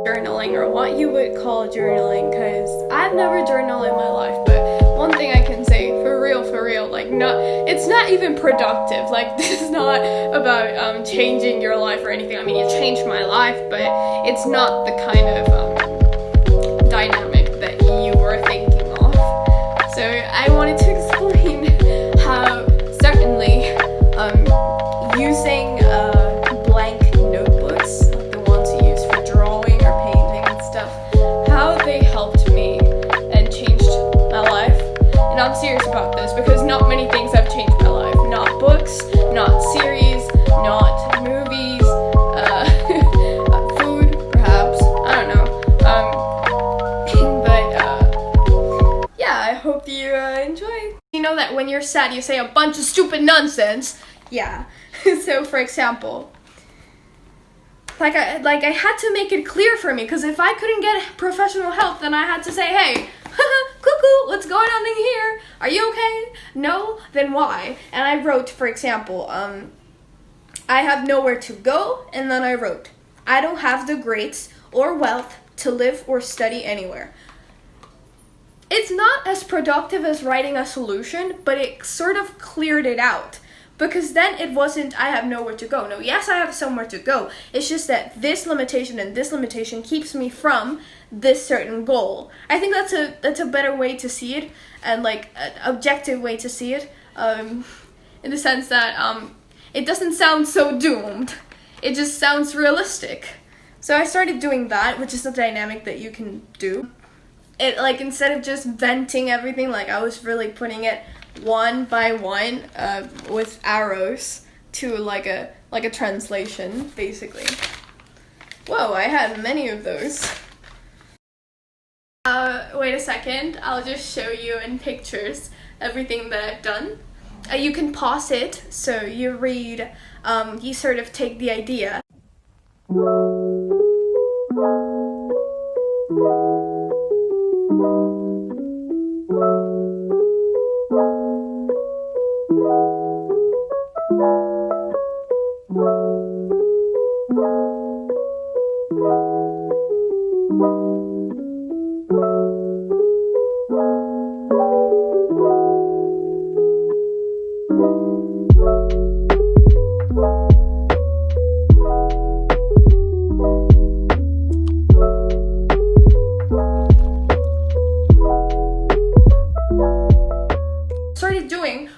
Journaling, or what you would call journaling, because I've never journaled in my life, but one thing I can say for real, like, it's not even productive. Like, this is not about changing your life or anything. I mean, it changed my life, but it's not the kind of dynamic that you were thinking of. So I wanted to explain how certainly using blank notebooks, like the ones you use for drawing or painting and stuff, how they helped me and changed my life. And I'm serious about this because not many things have changed my life. Not books, not series, not movies, food, perhaps. I don't know. But yeah, I hope you enjoy. You know that when you're sad, you say a bunch of stupid nonsense. Yeah. So, for example, like I had to make it clear for me, because if I couldn't get professional help, then I had to say, hey, cuckoo, what's going on in here? Are you okay? No? Then why? And I wrote, for example, I have nowhere to go, and then I wrote, I don't have the grades or wealth to live or study anywhere. It's not as productive as writing a solution, but it sort of cleared it out. Because then it wasn't, I have nowhere to go. No, yes, I have somewhere to go. It's just that this limitation and this limitation keeps me from this certain goal. I think that's a better way to see it, and like an objective way to see it, in the sense that it doesn't sound so doomed. It just sounds realistic. So I started doing that, which is a dynamic that you can do. It, like, instead of just venting everything, like, I was really putting it one by one with arrows to like a translation, basically. Whoa, I had many of those. Wait a second, I'll just show you in pictures everything that I've done. You can pause it, so you read, you sort of take the idea.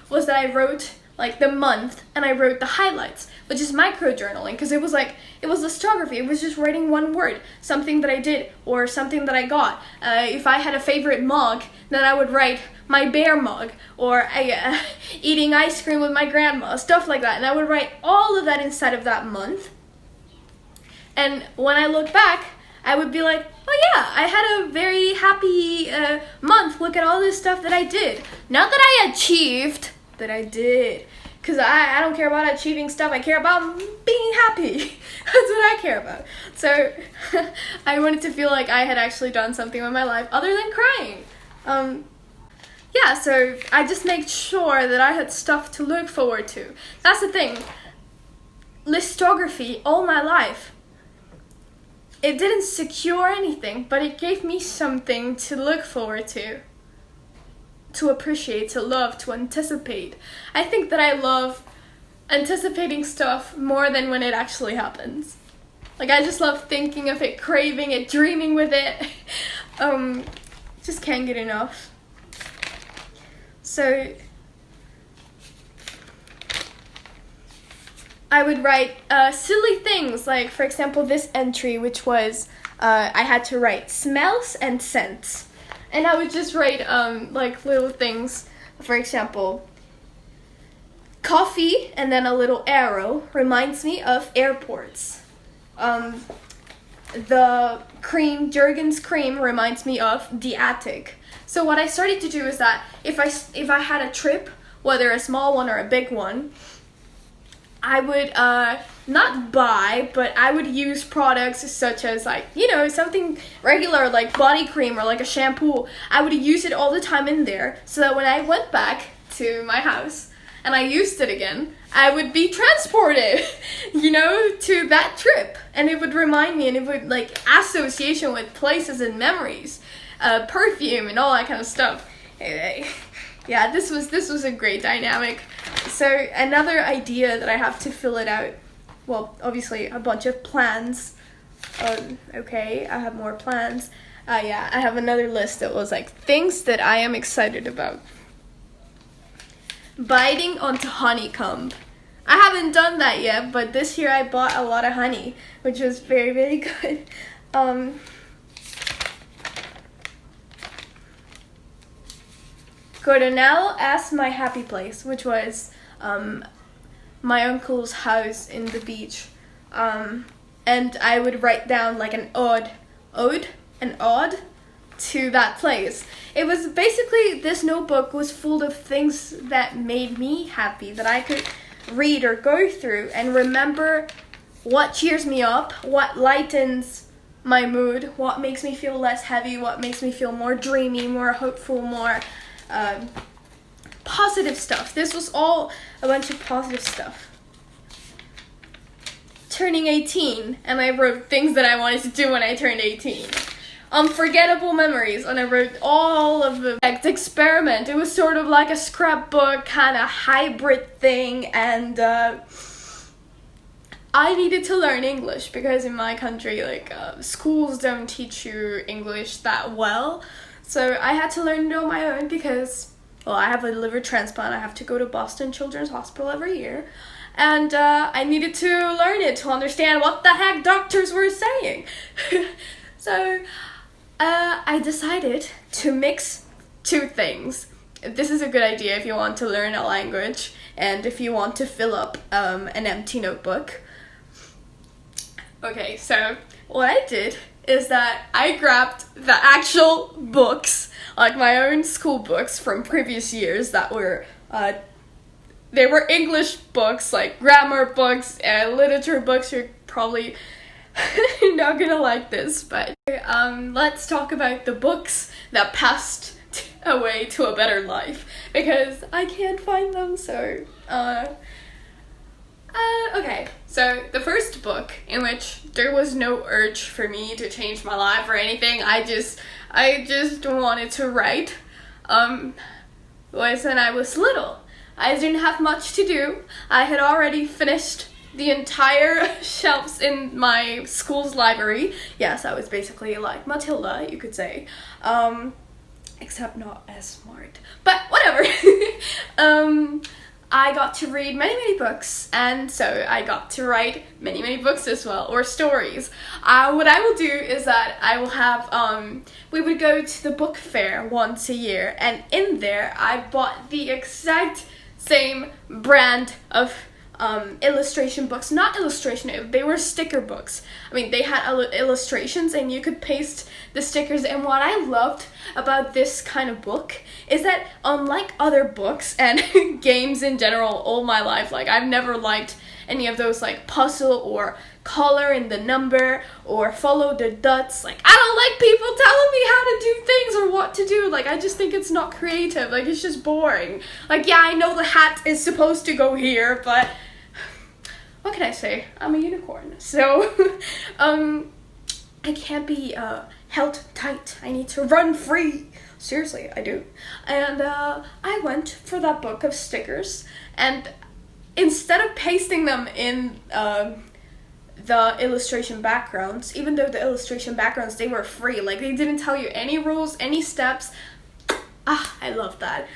Was that I wrote like the month and I wrote the highlights, which is micro journaling, because it was listography. It was just writing one word, something that I did or something that I got. If I had a favorite mug, then I would write my bear mug, or eating ice cream with my grandma, stuff like that, and I would write all of that inside of that month. And when I look back, I would be like, oh yeah, I had a very happy month. Look at all this stuff that I did. Not that I achieved, that I did. Because I don't care about achieving stuff. I care about being happy. That's what I care about. So I wanted to feel like I had actually done something with my life other than crying. Yeah, so I just made sure that I had stuff to look forward to. That's the thing. Listography all my life. It didn't secure anything, but it gave me something to look forward to appreciate, to love, to anticipate. I think that I love anticipating stuff more than when it actually happens. Like, I just love thinking of it, craving it, dreaming with it. Just can't get enough. So I would write silly things, like, for example, this entry, which was, I had to write smells and scents. And I would just write, like, little things. For example, coffee, and then a little arrow, reminds me of airports. The cream, Jergens cream, reminds me of the attic. So what I started to do is that if I had a trip, whether a small one or a big one, I would not buy, but I would use products such as, like, you know, something regular like body cream or like a shampoo. I would use it all the time in there, so that when I went back to my house and I used it again, I would be transported, you know, to that trip. And it would remind me, and it would, like, association with places and memories, perfume and all that kind of stuff. Yeah, this was a great dynamic. So another idea that I have to fill it out, well, obviously a bunch of plans. Okay, I have more plans. Yeah, I have another list that was like things that I am excited about. Biting onto honeycomb. I haven't done that yet, but this year I bought a lot of honey, which was very, very good. Gordonelle asked my happy place, which was my uncle's house in the beach. And I would write down like an ode to that place. It was basically, this notebook was full of things that made me happy, that I could read or go through and remember what cheers me up, what lightens my mood, what makes me feel less heavy, what makes me feel more dreamy, more hopeful, more positive stuff. This was all a bunch of positive stuff. Turning 18, and I wrote things that I wanted to do when I turned 18. Unforgettable memories, and I wrote all of the experiment. It was sort of like a scrapbook kind of hybrid thing, and I needed to learn English because in my country, like, schools don't teach you English that well. So I had to learn it on my own because, well, I have a liver transplant. I have to go to Boston Children's Hospital every year. And I needed to learn it to understand what the heck doctors were saying. So I decided to mix two things. This is a good idea if you want to learn a language and if you want to fill up an empty notebook. Okay, so what I did is that I grabbed the actual books, like my own school books from previous years that were they were English books, like grammar books and literature books. You're probably not gonna like this, but let's talk about the books that passed away to a better life, because I can't find them, so okay, so the first book in which there was no urge for me to change my life or anything, I just wanted to write, was when I was little. I didn't have much to do. I had already finished the entire shelves in my school's library. Yes, I was basically like Matilda, you could say. Except not as smart. But whatever. I got to read many, many books, and so I got to write many, many books as well, or stories. What I will do is that I will have, we would go to the book fair once a year, and in there I bought the exact same brand of illustration books. Not illustration, they were sticker books. I mean, they had illustrations and you could paste the stickers, and what I loved about this kind of book is that unlike other books and games in general all my life, like I've never liked any of those like puzzle or color in the number or follow the dots. Like, I don't like people telling me how to do things or what to do. Like, I just think it's not creative. Like, it's just boring. Like, yeah, I know the hat is supposed to go here, but what can I say? I'm a unicorn. So, I can't be held tight. I need to run free. Seriously, I do. And I went for that book of stickers, and instead of pasting them in the illustration backgrounds, even though the illustration backgrounds, they were free, like they didn't tell you any rules, any steps. I love that.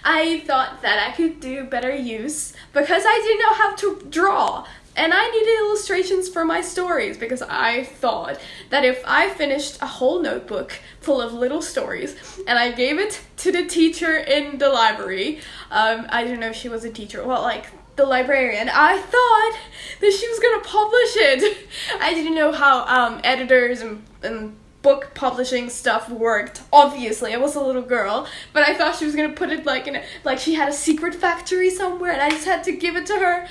I thought that I could do better use because I didn't know how to draw. And I needed illustrations for my stories because I thought that if I finished a whole notebook full of little stories and I gave it to the teacher in the library, I didn't know she was a teacher, well, like the librarian, I thought that she was gonna publish it. I didn't know how editors and book publishing stuff worked. Obviously, I was a little girl, but I thought she was gonna put it like in like she had a secret factory somewhere, and I just had to give it to her.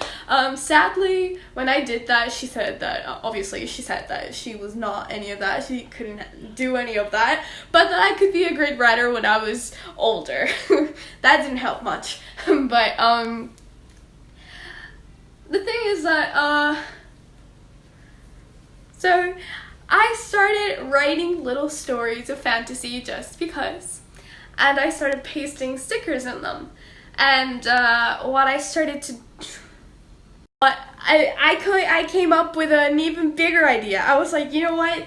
Sadly, when I did that, she said that obviously she said that she was not any of that. She couldn't do any of that, but that I could be a great writer when I was older. That didn't help much, but the thing is that so I started writing little stories of fantasy just because, and I started pasting stickers in them. And what I started to, I came up with an even bigger idea. I was like, you know what?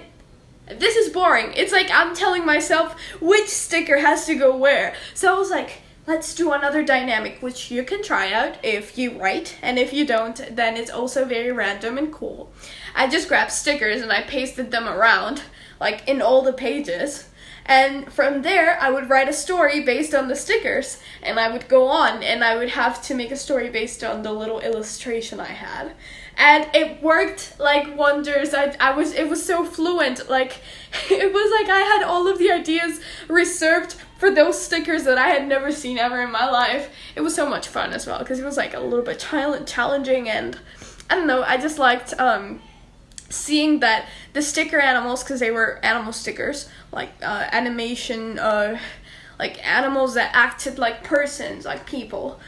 This is boring. It's like I'm telling myself which sticker has to go where. So I was like, let's do another dynamic, which you can try out if you write, and if you don't, then it's also very random and cool. I just grabbed stickers and I pasted them around, like in all the pages. And from there, I would write a story based on the stickers, and I would go on, and I would have to make a story based on the little illustration I had. And it worked like wonders. It was so fluent. Like, it was like I had all of the ideas reserved for those stickers that I had never seen ever in my life. It was so much fun as well, because it was like a little bit challenging, and I don't know, I just liked seeing that the sticker animals, because they were animal stickers, like animation, like animals that acted like persons, like people.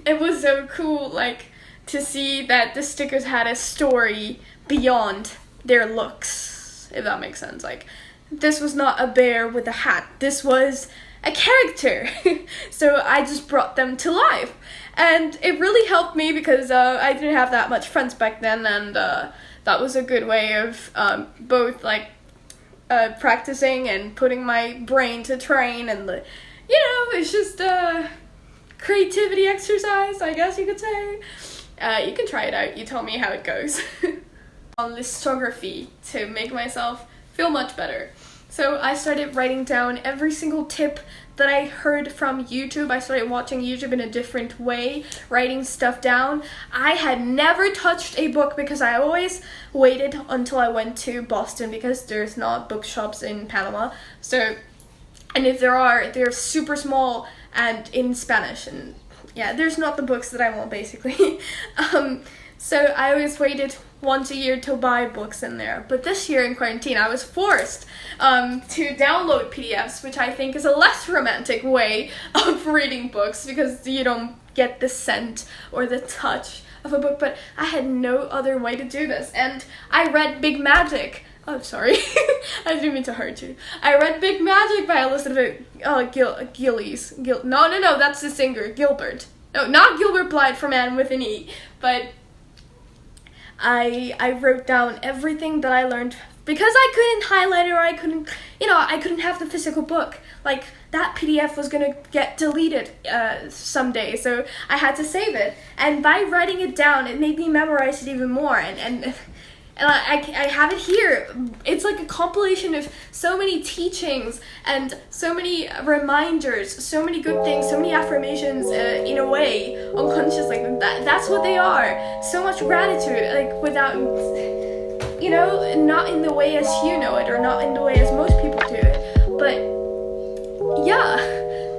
It was so cool, like, to see that the stickers had a story beyond their looks, if that makes sense. Like, this was not a bear with a hat, this was a character. So I just brought them to life, and it really helped me because I didn't have that much friends back then, and that was a good way of both like practicing and putting my brain to train, and it's just a creativity exercise, I guess you could say. You can try it out, you tell me how it goes. On listography to make myself feel much better. So I started writing down every single tip that I heard from YouTube. I started watching YouTube in a different way, writing stuff down. I had never touched a book because I always waited until I went to Boston, because there's not bookshops in Panama. So, and if there are, they're super small and in Spanish, and yeah, there's not the books that I want, basically. So I always waited once a year to buy books in there. But this year in quarantine, I was forced to download PDFs, which I think is a less romantic way of reading books, because you don't get the scent or the touch of a book. But I had no other way to do this. And I read Big Magic. Oh, sorry. I didn't mean to hurt you. I read Big Magic by Elizabeth Gillies. No, that's the singer, Gilbert. No, not Gilbert Blythe from Anne with an E. But I wrote down everything that I learned, because I couldn't highlight it, or I couldn't have the physical book. Like, that PDF was gonna get deleted someday, so I had to save it. And by writing it down, it made me memorize it even more, and I have it here. It's like a compilation of so many teachings and so many reminders, so many good things, so many affirmations, in a way, unconscious, like that's what they are. So much gratitude, like without, not in the way as you know it, or not in the way as most people do it. But yeah,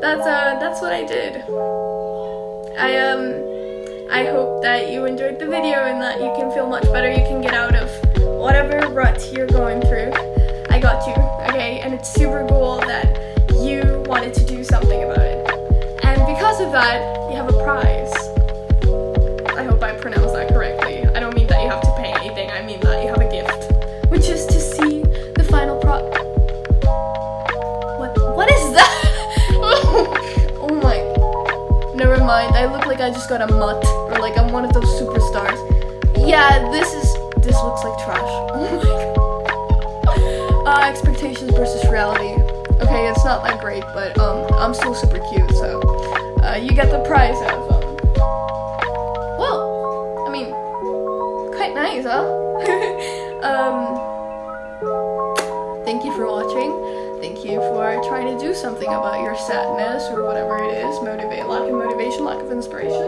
that's what I did. I hope that you enjoyed the video and that you can feel much better. You can get out of whatever rut you're going through. I got you, okay? And it's super cool that you wanted to do something about it. And because of that, you have a prize. I hope I pronounced that correctly. I don't mean that you have to pay anything. I mean that you have a gift, which is to see the final What is that? Oh my. Never mind, I look like I just got a mutt, or like I'm one of those superstars. Yeah, this looks like trash. Oh my god. Expectations versus reality. Okay, it's not that great, but I'm still super cute, so you get the prize of well, I mean, quite nice, huh? Thank you for watching. Thank you for trying to do something about your sadness, or whatever it is. Lack of motivation, lack of inspiration.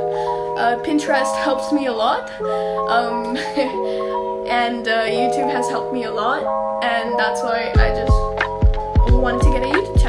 Pinterest helps me a lot. And YouTube has helped me a lot. and that's why I just wanted to get a YouTube channel.